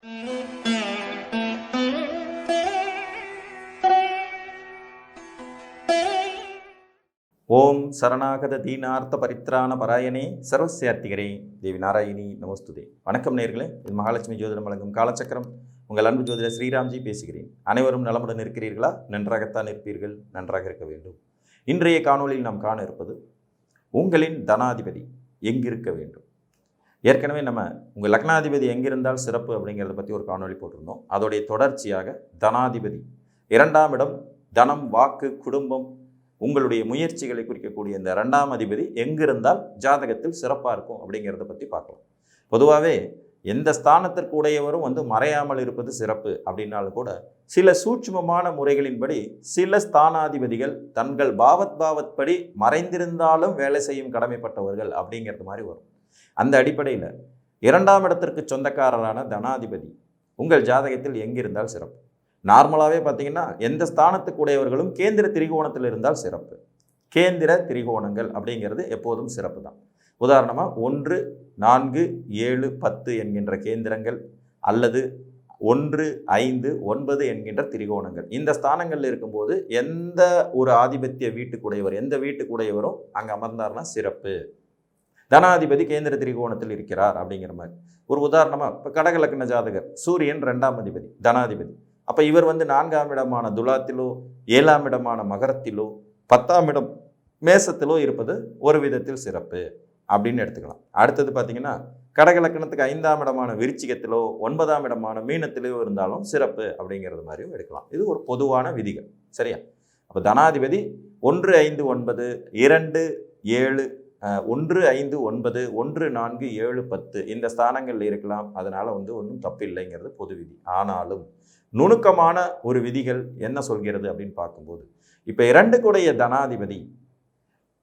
ஓம் சரணாகத தீனார்த்த பரித்ராண பராயணே சர்வசியார்த்திகரே தேவி நாராயணி நமஸ்துதே. வணக்கம் நேயர்களே, இது மகாலட்சுமி ஜோதிடம் வழங்கும் காலச்சக்கரம். உங்கள் அன்பு ஜோதிடர் ஸ்ரீராம்ஜி பேசுகிறேன். அனைவரும் நலமுடன் இருக்கிறீர்களா? நன்றாகத்தான் இருப்பீர்கள், நன்றாக இருக்க வேண்டும். இன்றைய காணொலியில் நாம் காண இருப்பது உங்களின் தனாதிபதி எங்கிருக்க வேண்டும். ஏற்கனவே நம்ம உங்கள் லக்னாதிபதி எங்கிருந்தால் சிறப்பு அப்படிங்கிறத பற்றி ஒரு காணொலி போட்டிருந்தோம். அதோடைய தொடர்ச்சியாக தனாதிபதி 2ஆம் இடம், தனம், வாக்கு, குடும்பம், உங்களுடைய முயற்சிகளை குறிக்கக்கூடிய இந்த 2ஆம் அதிபதி எங்கிருந்தால் ஜாதகத்தில் சிறப்பாக இருக்கும் அப்படிங்கிறத பற்றி பார்க்கலாம். பொதுவாகவே எந்த ஸ்தானத்திற்கு உடையவரும் மறையாமல் இருப்பது சிறப்பு அப்படின்னாலும் கூட சில சூட்சுமமான முறைகளின்படி சில ஸ்தானாதிபதிகள் தங்கள் பாவத்படி மறைந்திருந்தாலும் வேலை செய்யும் கடமைப்பட்டவர்கள் அப்படிங்கிறது மாதிரி வரும். அந்த அடிப்படையில் 2ஆம் இடத்திற்கு சொந்தக்காரரான தனாதிபதி உங்கள் ஜாதகத்தில் எங்கிருந்தால் சிறப்பு. நார்மலாகவே பார்த்தீங்கன்னா எந்த ஸ்தானத்துக்கு உடையவர்களும் கேந்திர திரிகோணத்தில் இருந்தால் சிறப்பு. கேந்திர திரிகோணங்கள் அப்படிங்கிறது எப்போதும் சிறப்பு தான். உதாரணமாக 1, 4, 7, 10 என்கின்ற கேந்திரங்கள் அல்லது 1, 5, 9 என்கின்ற திரிகோணங்கள் இந்த ஸ்தானங்களில் இருக்கும்போது எந்த ஒரு ஆதிபத்திய வீட்டுக்குடையவர் எந்த வீட்டுக்குடையவரும் அங்கே அமர்ந்தார்னா சிறப்பு. தனாதிபதி கேந்திர திரிகோணத்தில் இருக்கிறார் அப்படிங்கிற மாதிரி ஒரு உதாரணமாக இப்போ கடகலக்கண ஜாதகர், சூரியன் 2ஆம் அதிபதி தனாதிபதி. அப்போ இவர் 4ஆம் இடமான துலாத்திலோ 7ஆம் இடமான மகரத்திலோ 10ஆம் இடம் மேசத்திலோ இருப்பது ஒரு விதத்தில் சிறப்பு அப்படின்னு எடுத்துக்கலாம். அடுத்தது பார்த்தீங்கன்னா கடகலக்கணத்துக்கு 5ஆம் இடமான விருச்சிகத்திலோ 9ஆம் இடமான மீனத்திலோ இருந்தாலும் சிறப்பு அப்படிங்கிறது மாதிரியும் எடுக்கலாம். இது ஒரு பொதுவான விதிகள், சரியா? அப்போ தனாதிபதி 1, 5, 9, 2, 7, 1, 5, 9, 1, 4, 7, 10 இந்த ஸ்தானங்களில் இருக்கலாம். அதனால் ஒன்றும் தப்பு இல்லைங்கிறது பொது விதி. ஆனாலும் நுணுக்கமான ஒரு விதிகள் என்ன சொல்கிறது அப்படின்னு பார்க்கும்போது, இப்போ 2 தனாதிபதி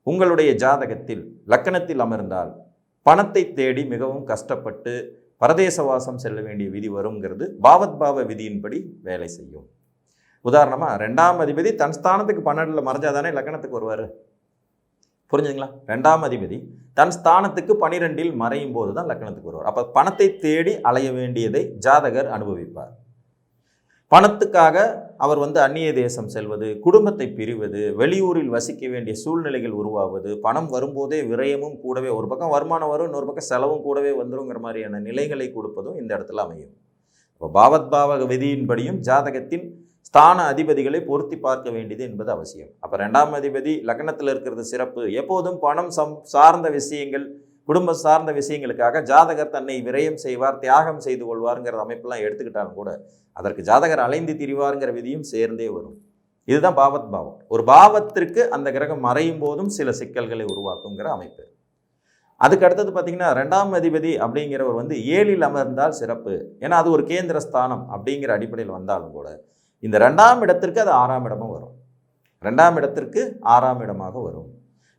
உங்களுடைய ஜாதகத்தில் லக்கணத்தில் அமர்ந்தால் பணத்தை தேடி மிகவும் கஷ்டப்பட்டு பரதேசவாசம் செல்ல வேண்டிய விதி வருங்கிறது பாவத்பாவ விதியின்படி வேலை செய்யும். உதாரணமாக 2ஆம் அதிபதி தன் ஸ்தானத்துக்கு 12ல் மறைஞ்சாதானே லக்கணத்துக்கு வருவார். புரிஞ்சுங்களா? 2ஆம் அதிபதி தன் ஸ்தானத்துக்கு 12ல் மறையும் போது தான் லக்கணத்துக்கு வருவார். அப்போ பணத்தை தேடி அலைய வேண்டியதை ஜாதகர் அனுபவிப்பார். பணத்துக்காக அவர் அந்நிய தேசம் செல்வது, குடும்பத்தை பிரிவது, வெளியூரில் வசிக்க வேண்டிய சூழ்நிலைகள் உருவாவது, பணம் வரும்போதே விரயமும் கூடவே, ஒரு பக்கம் வருமானம் வரும், இன்னொரு பக்கம் செலவும் கூடவே வந்துருங்கிற மாதிரியான நிலைகளை கொடுப்பதும் இந்த இடத்துல அமையும். இப்போ பாவத்பாவ விதியின்படியும் ஜாதகத்தின் ஸ்தான அதிபதிகளை பொருத்தி பார்க்க வேண்டியது என்பது அவசியம். அப்போ 2ஆம் அதிபதி லக்னத்தில் இருக்கிறது சிறப்பு. எப்போதும் பணம் சார்ந்த விஷயங்கள், குடும்ப சார்ந்த விஷயங்களுக்காக ஜாதகர் தன்னை விரயம் செய்வார், தியாகம் செய்து கொள்வாருங்கிற அமைப்பெல்லாம் எடுத்துக்கிட்டாலும் கூட அதற்கு ஜாதகர் அலைந்து திரிவாருங்கிற விதியும் சேர்ந்தே வரும். இதுதான் பாவத்பாவம். ஒரு பாவத்திற்கு அந்த கிரகம் மறையும் போதும் சில சிக்கல்களை உருவாக்குங்கிற அமைப்பு. அதுக்கு அடுத்தது பார்த்தீங்கன்னா 2ஆம் அதிபதி அப்படிங்கிறவர் 7ல் அமர்ந்தால் சிறப்பு. ஏன்னா அது ஒரு கேந்திர ஸ்தானம் அப்படிங்கிற அடிப்படையில் வந்தாலும் கூட இந்த 2ஆம் இடத்திற்கு அது 6ஆம் இடமும் வரும். 2ஆம் இடத்திற்கு 6ஆம் இடமாக வரும்.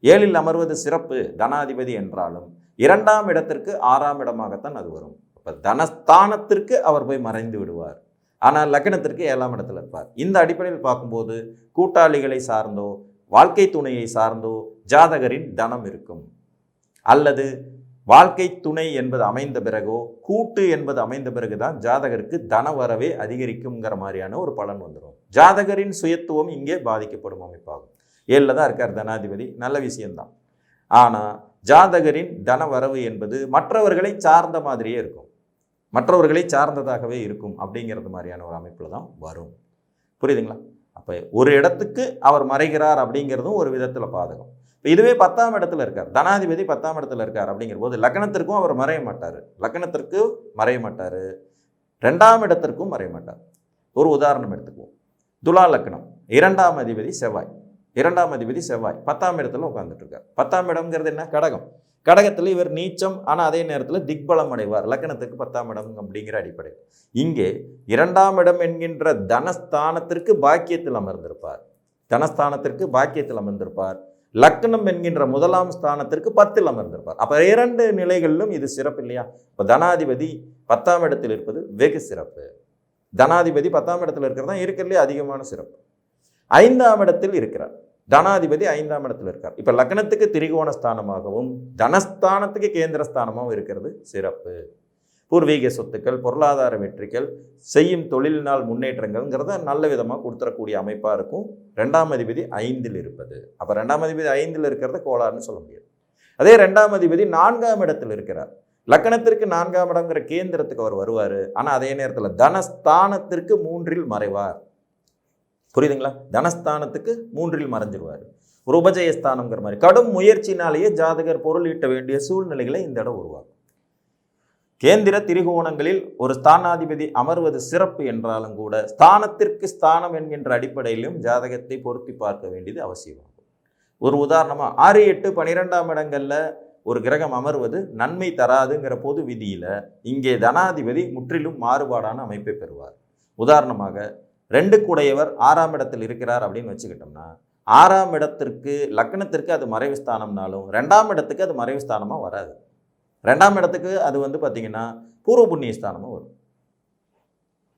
7ல் அமர்வது சிறப்பு தனாதிபதி என்றாலும் 2ஆம் இடத்திற்கு 6ஆம் இடமாகத்தான் அது வரும். இப்போ தனஸ்தானத்திற்கு அவர் போய் மறைந்து விடுவார். ஆனால் லக்னத்திற்கு 7ஆம் இடத்துல இருப்பார். இந்த அடிப்படையில் பார்க்கும்போது கூட்டாளிகளை சார்ந்தோ வாழ்க்கை துணையை சார்ந்தோ ஜாதகரின் தனம் இருக்கும். அல்லது வாழ்க்கை துணை என்பது அமைந்த பிறகோ கூட்டு என்பது அமைந்த பிறகுதான் ஜாதகருக்கு தன வரவே அதிகரிக்குங்கிற மாதிரியான ஒரு பலன் வந்துடும். ஜாதகரின் சுயத்துவம் இங்கே பாதிக்கப்படும் அமைப்பாகும். 7ல் தான் இருக்கார் தனாதிபதி, நல்ல விஷயம்தான். ஆனால் ஜாதகரின் தன வரவு என்பது மற்றவர்களை சார்ந்த மாதிரியே இருக்கும், மற்றவர்களை சார்ந்ததாகவே இருக்கும் அப்படிங்கிறது மாதிரியான ஒரு அமைப்பில் தான் வரும். புரியுதுங்களா? அப்போ ஒரு இடத்துக்கு அவர் மறைகிறார் அப்படிங்கிறதும் ஒரு விதத்தில் பாதகம். இப்போ இதுவே 10ஆம் இடத்துல இருக்கார், தனாதிபதி 10ஆம் இடத்துல இருக்கார் அப்படிங்கிற போது லக்னத்திற்கும் அவர் மறைய மாட்டார், லக்னத்திற்கு மறைய மாட்டார், 2ஆம் இடத்திற்கும் மறைய மாட்டார். ஒரு உதாரணம் எடுத்துக்குவோம். துலா லக்னம், 2ஆம் அதிபதி செவ்வாய், 2ஆம் அதிபதி செவ்வாய் 10ஆம் இடத்துல உட்கார்ந்துட்டு இருக்கார். 10ஆம் இடம்ங்கிறது என்ன? கடகம். கடகத்தில் இவர் நீச்சம், ஆனால் அதே நேரத்தில் திக்பலம் அடைவார். லக்னத்துக்கு 10ஆம் இடம் அப்படிங்கிற அடிப்படை. இங்கே 2ஆம் இடம் என்கின்ற தனஸ்தானத்திற்கு பாக்கியத்தில் அமர்ந்திருப்பார். தனஸ்தானத்திற்கு பாக்கியத்தில் அமர்ந்திருப்பார். லக்னம் என்கின்ற 1ஆம் ஸ்தானத்திற்கு 10ல் அமர்ந்திருப்பார். அப்போ 2 நிலைகளிலும் இது சிறப்பு இல்லையா? இப்போ தனாதிபதி 10ஆம் இடத்தில் இருப்பது வெகு சிறப்பு. தனாதிபதி 10ஆம் இடத்தில் இருக்கிறது தான் இருக்கிறதுலே அதிகமான சிறப்பு. 5ஆம் இடத்தில் இருக்கிறார் தனாதிபதி, 5ஆம் இடத்தில் இருக்கார். இப்போ லக்னத்துக்கு திரிகோண ஸ்தானமாகவும் தனஸ்தானத்துக்கு கேந்திர ஸ்தானமாகவும் இருக்கிறது சிறப்பு. பூர்வீக சொத்துக்கள், பொருளாதார வெற்றிகள், செய்யும் தொழிலினால் முன்னேற்றங்கள்ங்கிறத நல்ல விதமாக கொடுத்துடக்கூடிய அமைப்பாக இருக்கும். 2ஆம் அதிபதி 5ல் இருப்பது. அப்போ 2ஆம் அதிபதி 5ல் இருக்கிறத கோளாறுன்னு சொல்ல முடியாது. அதே 2ஆம் அதிபதி 4ஆம் இடத்தில் இருக்கிறார். லக்னத்திற்கு 4ஆம் இடம்ங்கிற கேந்திரத்துக்கு அவர் வருவார். ஆனால் அதே நேரத்தில் தனஸ்தானத்திற்கு 3ல் மறைவார். புரியுதுங்களா? தனஸ்தானத்துக்கு 3ல் மறைஞ்சிருவார். ஒரு உபஜயஸ்தானம்ங்கிற மாதிரி கடும் முயற்சினாலேயே ஜாதகர் பொருள் ஈட்ட வேண்டிய சூழ்நிலைகளை இந்த இடம் உருவாகும். கேந்திர திரிகோணங்களில் ஒரு ஸ்தானாதிபதி அமர்வது சிறப்பு என்றாலும் கூட ஸ்தானத்திற்கு ஸ்தானம் என்கின்ற அடிப்படையிலும் ஜாதகத்தை பொருத்தி பார்க்க வேண்டியது அவசியமாகும். ஒரு உதாரணமாக 6, 8, 12ஆம் இடங்களில் ஒரு கிரகம் அமர்வது நன்மை தராதுங்கிற பொது விதியில் இங்கே தனாதிபதி முற்றிலும் மாறுபாடான அமைப்பை பெறுவார். உதாரணமாக 2 கூடையவர் 6ஆம் இடத்தில் இருக்கிறார் அப்படின்னு வச்சுக்கிட்டோம்னா 6ஆம் இடத்திற்கு லக்னத்திற்கு அது மறைவு ஸ்தானம்னாலும் 2ஆம் இடத்துக்கு அது மறைவு ஸ்தானமாக வராது. 2ஆம் இடத்துக்கு அது பார்த்தீங்கன்னா பூர்வ புண்ணிய ஸ்தானமாக வரும்.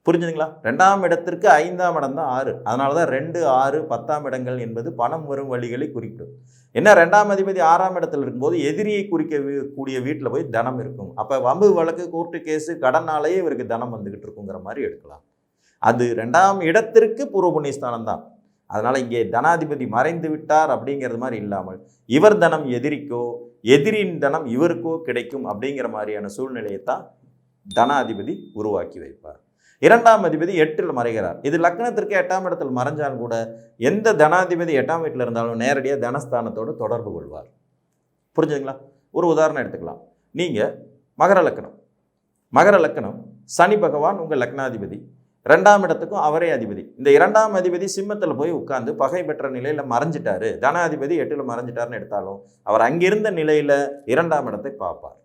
புரிஞ்சுதுங்களா? 2ஆம் இடத்திற்கு 5ஆம் இடம் தான் 6. அதனால தான் 2, 6, 10ஆம் இடங்கள் என்பது பணம் வரும் வழிகளை குறிக்கும். என்ன 2ஆம் அதிபதி 6ஆம் இடத்தில் இருக்கும்போது எதிரியை குறிக்கக்கூடிய வீட்டில் போய் தனம் இருக்கும். அப்போ வம்பு வழக்கு, கோர்ட்டு கேஸு, கடனாலேயே இவருக்கு தனம் வந்துக்கிட்டு இருக்குங்கிற மாதிரி எடுக்கலாம். அது 2ஆம் இடத்திற்கு பூர்வ புண்ணிய ஸ்தானம் தான். அதனால் இங்கே தனாதிபதி மறைந்து விட்டார் அப்படிங்கிறது மாதிரி இல்லாமல் இவர் தனம் எதிரிக்கோ, எதிரின் தனம் இவருக்கோ கிடைக்கும் அப்படிங்கிற மாதிரியான சூழ்நிலையை தான் தனாதிபதி உருவாக்கி வைப்பார். 2ஆம் அதிபதி 8ல் மறைகிறார். இது லக்னத்திற்கு 8ஆம் இடத்தில் மறைஞ்சாலும் கூட எந்த தனாதிபதி 8ஆம் வீட்டில் இருந்தாலும் நேரடியாக தனஸ்தானத்தோடு தொடர்பு கொள்வார். புரிஞ்சுதுங்களா? ஒரு உதாரணம் எடுத்துக்கலாம். நீங்கள் மகர லக்னம் சனி பகவான் உங்கள் லக்னாதிபதி, 2ஆம் இடத்துக்கும் அவரே அதிபதி. இந்த 2ஆம் அதிபதி சிம்மத்தில் போய் உட்கார்ந்து பகை பெற்ற நிலையில் மறைஞ்சிட்டாரு, தனாதிபதி 8ல் மறைஞ்சிட்டாருன்னு எடுத்தாலும் அவர் அங்கிருந்த நிலையில் 2ஆம் இடத்தை பார்ப்பார்,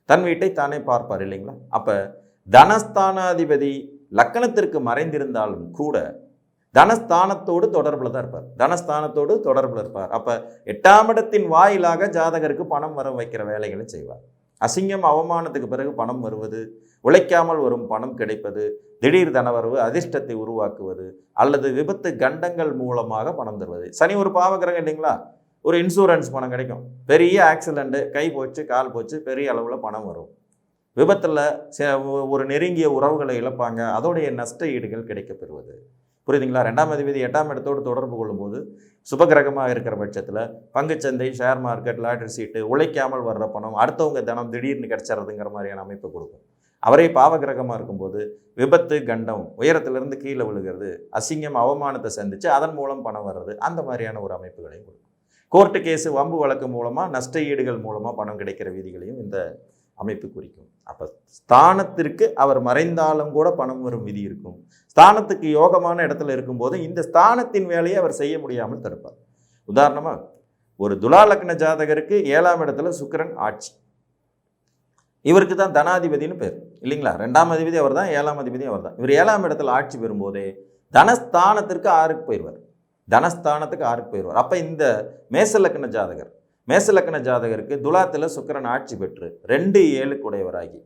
தன் வீட்டை தானே பார்ப்பார் இல்லைங்களா? அப்போ தனஸ்தானாதிபதி லக்கணத்திற்கு மறைந்திருந்தாலும் கூட தனஸ்தானத்தோடு தொடர்பில் தான் இருப்பார். அப்போ 8ஆம் இடத்தின் வாயிலாக ஜாதகருக்கு பணம் வர வைக்கிற வேலைகளை செய்வார். அசிங்கம் அவமானத்துக்கு பிறகு பணம் வருவது, உழைக்காமல் வரும் பணம் கிடைப்பது, திடீர் தனவரவு, அதிர்ஷ்டத்தை உருவாக்குவது, அல்லது விபத்து கண்டங்கள் மூலமாக பணம் தருவது. சனி ஒரு பாவகிரகம் இல்லைங்களா? ஒரு இன்சூரன்ஸ் பணம் கிடைக்கும். பெரிய ஆக்சிடெண்ட்டு, கை போச்சு, கால் போச்சு, பெரிய அளவில் பணம் வரும். விபத்தில் ஒரு நெருங்கிய உறவுகளை இழப்பாங்க, அதோடைய நஷ்ட ஈடுகள் கிடைக்கப்பெறுவது. புரியுதுங்களா? 2ஆம் அதிபதி 8ஆம் இடத்தோடு தொடர்பு கொள்ளும்போது சுபகிரகமாக இருக்கிற பட்சத்தில் பங்குச்சந்தை, ஷேர் மார்க்கெட், லாட்டரி சீட்டு, உழைக்காமல் வர்ற பணம், அடுத்தவங்க தனம் திடீர்னு கிடைச்சிறதுங்கிற மாதிரியான அமைப்பு கொடுக்கும். அவரே பாவகிரகமாக இருக்கும்போது விபத்து, கண்டம், உயரத்திலிருந்து கீழே விழுகிறது, அசிங்கம், அவமானத்தை சந்தித்து அதன் மூலம் பணம் வர்றது, அந்த மாதிரியான ஒரு அமைப்புகளையும் கொடுக்கும். கோர்ட்டு கேஸு, வம்பு வழக்கு மூலமாக, நஷ்ட ஈடுகள் மூலமாக பணம் கிடைக்கிற விதிகளையும் இந்த அமைப்பு குறிக்கும். அப்போ ஸ்தானத்திற்கு அவர் மறைந்தாலும் கூட பணம் வரும் விதி இருக்கும். ஸ்தானத்துக்கு யோகமான இடத்துல இருக்கும்போது இந்த ஸ்தானத்தின் வேலையை அவர் செய்ய முடியாமல் தடுப்பார். உதாரணமாக ஒரு துலா லக்ன ஜாதகருக்கு 7ஆம் இடத்துல சுக்கிரன் ஆட்சி, இவருக்கு தான் தனாதிபதினு பேர் இல்லைங்களா? 2ஆம் அதிபதி அவர் தான், 7ஆம் அதிபதி அவர் தான். இவர் 7ஆம் இடத்துல ஆட்சி பெறும்போதே தனஸ்தானத்திற்கு 6க்கு போயிடுவார். அப்போ இந்த மேசலக்ன ஜாதகருக்கு துலாத்தில் சுக்கிரன் ஆட்சி பெற்று 2 குடையவராகி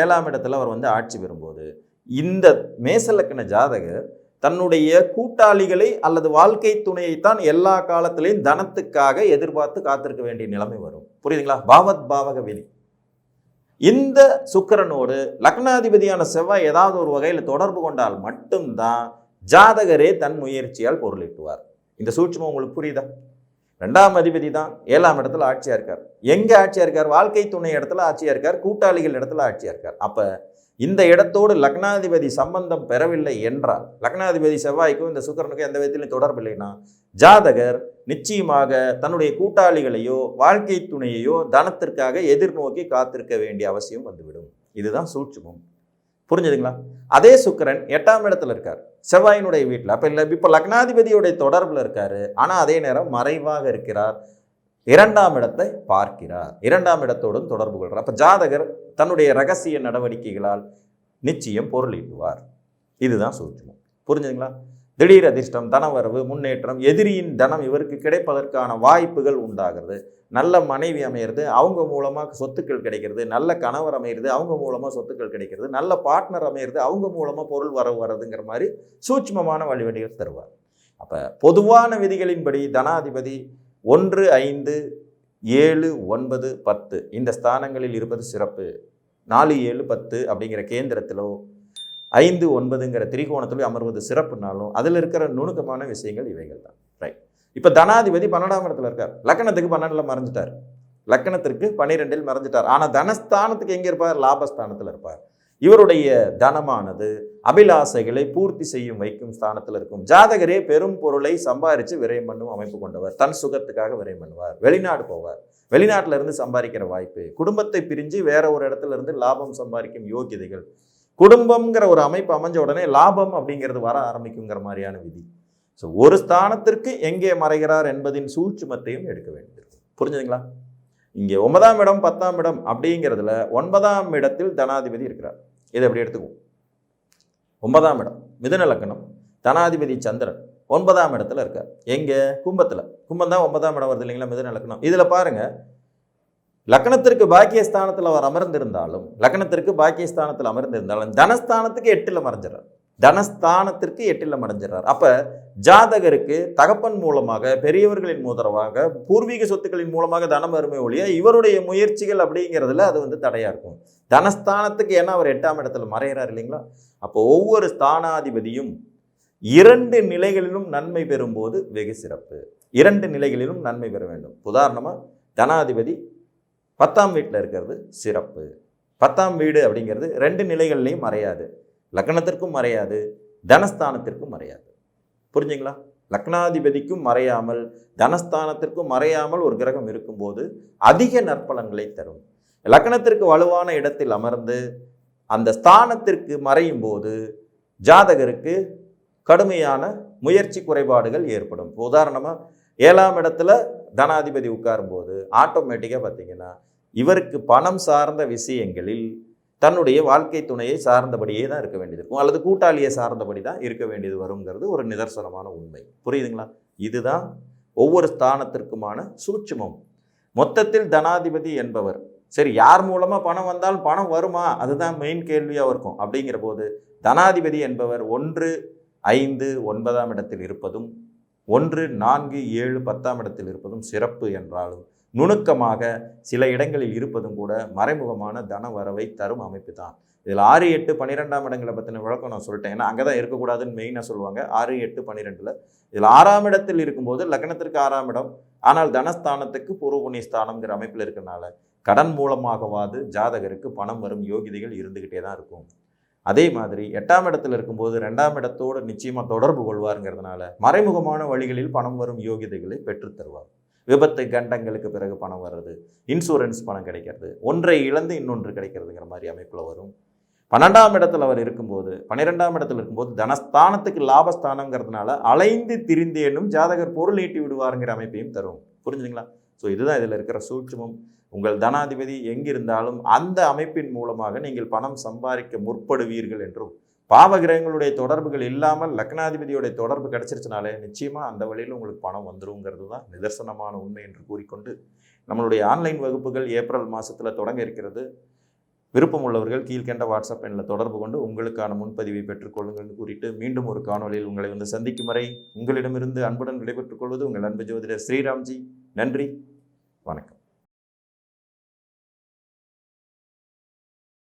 7ஆம் இடத்துல அவர் ஆட்சி பெறும்போது இந்த மேசலக்ன ஜாதகர் தன்னுடைய கூட்டாளிகளை அல்லது வாழ்க்கை துணையைத்தான் எல்லா காலத்திலையும் தனத்துக்காக எதிர்பார்த்து காத்திருக்க வேண்டிய நிலைமை வரும். புரியுதுங்களா? பாவத் பாவக விதி. இந்த சுக்கிரனோடு லக்னாதிபதியான செவ்வாய் ஏதாவது ஒரு வகையில் தொடர்பு கொண்டால் மட்டும்தான் ஜாதகரே தன் முயற்சியால் பொருளீட்டுவார். இந்த சூட்சுமம் உங்களுக்கு புரியுதா? 2ஆம் அதிபதி தான் 7ஆம் இடத்துல ஆட்சியாக இருக்கார். எங்கே ஆட்சியாக இருக்கார்? வாழ்க்கை துணை இடத்துல ஆட்சியாக இருக்கார், கூட்டாளிகள் இடத்துல ஆட்சியாக இருக்கார். அப்போ இந்த இடத்தோடு லக்னாதிபதி சம்பந்தம் பெறவில்லை என்றால், லக்னாதிபதி செவ்வாய்க்கும் இந்த சுக்கிரனுக்கும் எந்த விதத்திலையும் தொடர்பு இல்லைன்னா ஜாதகர் நிச்சயமாக தன்னுடைய கூட்டாளிகளையோ வாழ்க்கை துணையையோ தனத்திற்காக எதிர்நோக்கி காத்திருக்க வேண்டிய அவசியம் வந்துவிடும். இதுதான் சூட்சுமம். புரிஞ்சுதுங்களா? அதே சுக்கிரன் 8ஆம் இடத்துல இருக்கார், செவ்வாயினுடைய வீட்டில். அப்போ இப்போ லக்னாதிபதியுடைய தொடர்பில் இருக்காரு, ஆனால் அதே நேரம் மறைவாக இருக்கிறார், 2ஆம் இடத்தை பார்க்கிறார், 2ஆம் இடத்தோடும் தொடர்பு கொள்கிறார். அப்போ ஜாதகர் தன்னுடைய ரகசிய நடவடிக்கைகளால் நிச்சயம் பொருளீட்டுவார். இதுதான் சூட்சுமம். புரிஞ்சுதுங்களா? திடீர் அதிர்ஷ்டம், தனவரவு, முன்னேற்றம், எதிரியின் தனம் இவருக்கு கிடைப்பதற்கான வாய்ப்புகள் உண்டாகிறது. நல்ல மனைவி அமையிறது, அவங்க மூலமாக சொத்துக்கள் கிடைக்கிறது. நல்ல கணவர் அமையிறது, அவங்க மூலமாக சொத்துக்கள் கிடைக்கிறது. நல்ல பார்ட்னர் அமையிறது, அவங்க மூலமாக பொருள் வரதுங்கிற மாதிரி சூட்சுமமான வழிவடிகள் தருவார். அப்போ பொதுவான விதிகளின்படி தனாதிபதி 1, 5, 7, 9, 10 இந்த ஸ்தானங்களில் இருப்பது சிறப்பு. 4, 7, 10 அப்படிங்கிற கேந்திரத்திலோ 5, 9ங்கிற திரிகோணத்திலோ அமர்வது சிறப்புனாலும் அதில் இருக்கிற நுணுக்கமான விஷயங்கள் இவைகள் தான். ரைட். இப்போ தனாதிபதி 12ஆம் இடத்துல இருக்கார். லக்னத்துக்கு 12ல் மறைஞ்சிட்டார். லக்னத்திற்கு 12ல் மறைஞ்சிட்டார். ஆனால் தனஸ்தானத்துக்கு எங்கே இருப்பார்? லாபஸ்தானத்தில் இருப்பார். இவருடைய தனமானது அபிலாசைகளை பூர்த்தி செய்யும் வைக்கும் ஸ்தானத்தில் இருக்கும். ஜாதகரே பெரும் பொருளை சம்பாரித்து விரயம் பண்ணும் அமைப்பு கொண்டவர். தன் சுகத்துக்காக விரயம் பண்ணுவார். வெளிநாடு போவார். வெளிநாட்டில இருந்து சம்பாதிக்கிற வாய்ப்பு, குடும்பத்தை பிரிஞ்சு வேற ஒரு இடத்துல இருந்து லாபம் சம்பாதிக்கும் யோகியதைகள், குடும்பம்ங்கிற ஒரு அமைப்பு அமைஞ்ச உடனே லாபம் அப்படிங்கிறது வர ஆரம்பிக்குங்கிற மாதிரியான விதி. ஸோ ஒரு ஸ்தானத்திற்கு எங்கே மறைகிறார் என்பதின் சூட்சுமத்தையும் எடுக்க வேண்டியது. புரிஞ்சுதுங்களா? இங்கே 9ஆம் இடம் 10ஆம் இடம் அப்படிங்கிறதுல 9ஆம் இடத்தில் தனாதிபதி இருக்கிறார். இதை எப்படி எடுத்துக்குவோம்? 9ஆம் இடம் மிதுன லக்னம், தனாதிபதி சந்திரன் 9ஆம் இடத்துல இருக்கார். எங்கே? கும்பத்தில். கும்பம் தான் 9ஆம் இடம் வருது இல்லைங்களா, மிதுன லக்னம். இதில் பாருங்க, லக்னத்திற்கு பாக்கியஸ்தானத்தில் அவர் அமர்ந்திருந்தாலும் தனஸ்தானத்துக்கு 8ல் மறைஞ்சிடறார். தனஸ்தானத்திற்கு 8ல் மறைஞ்சிடறார். அப்போ ஜாதகருக்கு தகப்பன் மூலமாக, பெரியவர்களின் மூலமாக, பூர்வீக சொத்துக்களின் மூலமாக தனம் வறுமை ஒழிய இவருடைய முயற்சிகள் அப்படிங்கிறதுல அது தடையாக இருக்கும். தனஸ்தானத்துக்கு ஏன்னா அவர் 8ஆம் இடத்துல மறைகிறார் இல்லைங்களா. அப்போ ஒவ்வொரு ஸ்தானாதிபதியும் 2 நிலைகளிலும் நன்மை பெறும்போது வெகு சிறப்பு. 2 நிலைகளிலும் நன்மை பெற வேண்டும். உதாரணமாக தனாதிபதி 10ஆம் வீட்டில் இருக்கிறது சிறப்பு. 10ஆம் வீடு அப்படிங்கிறது 2 நிலைகள்லையும் மறையாது. லக்னத்திற்கும் மறையாது, தனஸ்தானத்திற்கும் மறையாது. புரிஞ்சுங்களா? லக்னாதிபதிக்கும் மறையாமல், தனஸ்தானத்திற்கும் மறையாமல் ஒரு கிரகம் இருக்கும்போது அதிக நற்பலன்களை தரும். லக்னத்திற்கு வலுவான இடத்தில் அமர்ந்து அந்த ஸ்தானத்திற்கு மறையும் போது ஜாதகருக்கு கடுமையான முயற்சி குறைபாடுகள் ஏற்படும். உதாரணமாக 7ஆம் இடத்துல தனாதிபதி உட்காரும்போது ஆட்டோமேட்டிக்காக பார்த்தீங்கன்னா இவருக்கு பணம் சார்ந்த விஷயங்களில் தன்னுடைய வாழ்க்கை துணையை சார்ந்தபடியே தான் இருக்க வேண்டியது இருக்கும், அல்லது கூட்டாளியை சார்ந்தபடி தான் இருக்க வேண்டியது வருங்கிறது ஒரு நிதர்சனமான உண்மை. புரியுதுங்களா? இதுதான் ஒவ்வொரு ஸ்தானத்திற்குமான சூட்சுமம். மொத்தத்தில் தனாதிபதி என்பவர் சரி, யார் மூலமாக பணம் வந்தாலும் பணம் வருமா, அதுதான் மெயின் கேள்வியாக இருக்கும். அப்படிங்கிற போது தனாதிபதி என்பவர் 1, 5, 9ஆம் இடத்தில் இருப்பதும் 1, 4, 7, 10ஆம் இடத்தில் இருப்பதும் சிறப்பு என்றாலும் நுணுக்கமாக சில இடங்களில் இருப்பதும் கூட மறைமுகமான தன வரவை தரும் அமைப்பு தான். இதில் 6, 8, 12ஆம் இடங்களை பற்றின விளக்கம் நான் சொல்லிட்டேன். ஏன்னா அங்கே தான் இருக்கக்கூடாதுன்னு மெயினாக சொல்லுவாங்க. 6, 8, 12 இதில் 6ஆம் இடத்தில் இருக்கும்போது லக்னத்திற்கு 6ஆம் இடம், ஆனால் தனஸ்தானத்துக்கு பூர்வ புண்ணிய ஸ்தானம்ங்கிற அமைப்பில் இருக்கிறனால கடன் மூலமாகவாது ஜாதகருக்கு பணம் வரும் யோகிதைகள் இருந்துக்கிட்டே தான் இருக்கும். அதே மாதிரி 8ஆம் இடத்துல இருக்கும்போது 2ஆம் இடத்தோடு நிச்சயமாக தொடர்பு கொள்வாருங்கிறதுனால மறைமுகமான வழிகளில் பணம் வரும் யோகிதைகளை பெற்று தருவார். விபத்து கண்டங்களுக்கு பிறகு பணம் வர்றது, இன்சூரன்ஸ் பணம் கிடைக்கிறது, ஒன்றை இழந்து இன்னொன்று கிடைக்கிறதுங்கிற மாதிரி அமைப்பில் வரும். 12ஆம் இடத்துல அவர் இருக்கும்போது, 12ஆம் இடத்துல இருக்கும்போது தனஸ்தானத்துக்கு லாபஸ்தானங்கிறதுனால அலைந்து திரிந்தேனும் ஜாதகர் பொருள் ஈட்டி விடுவாருங்கிற அமைப்பையும் தரும். புரிஞ்சுங்களா? ஸோ இதுதான் இதில் இருக்கிற சூட்சுமம். உங்கள் தனாதிபதி எங்கிருந்தாலும் அந்த அமைப்பின் மூலமாக நீங்கள் பணம் சம்பாதிக்க முற்படுவீர்கள் என்றும், பாவகிரகங்களுடைய தொடர்புகள் இல்லாமல் லக்னாதிபதியோடைய தொடர்பு கிடைச்சிருச்சுனாலே நிச்சயமாக அந்த வழியில் உங்களுக்கு பணம் வந்துருங்கிறது தான் நிதர்சனமான உண்மை என்று கூறிக்கொண்டு, நம்மளுடைய ஆன்லைன் வகுப்புகள் ஏப்ரல் மாதத்தில் தொடங்க இருக்கிறது. விருப்பம் உள்ளவர்கள் கீழ்கண்ட வாட்ஸ்அப் எண்ணில் தொடர்பு கொண்டு உங்களுக்கான முன்பதிவை பெற்றுக்கொள்ளுங்கள் கூறிட்டு மீண்டும் ஒரு காணொலியில் உங்களை சந்திக்கும் வரை உங்களிடமிருந்து அன்புடன் விடைபெற்றுக் கொள்வது உங்கள் அன்பு ஜோதிடர் ஸ்ரீராம்ஜி. நன்றி, வணக்கம்.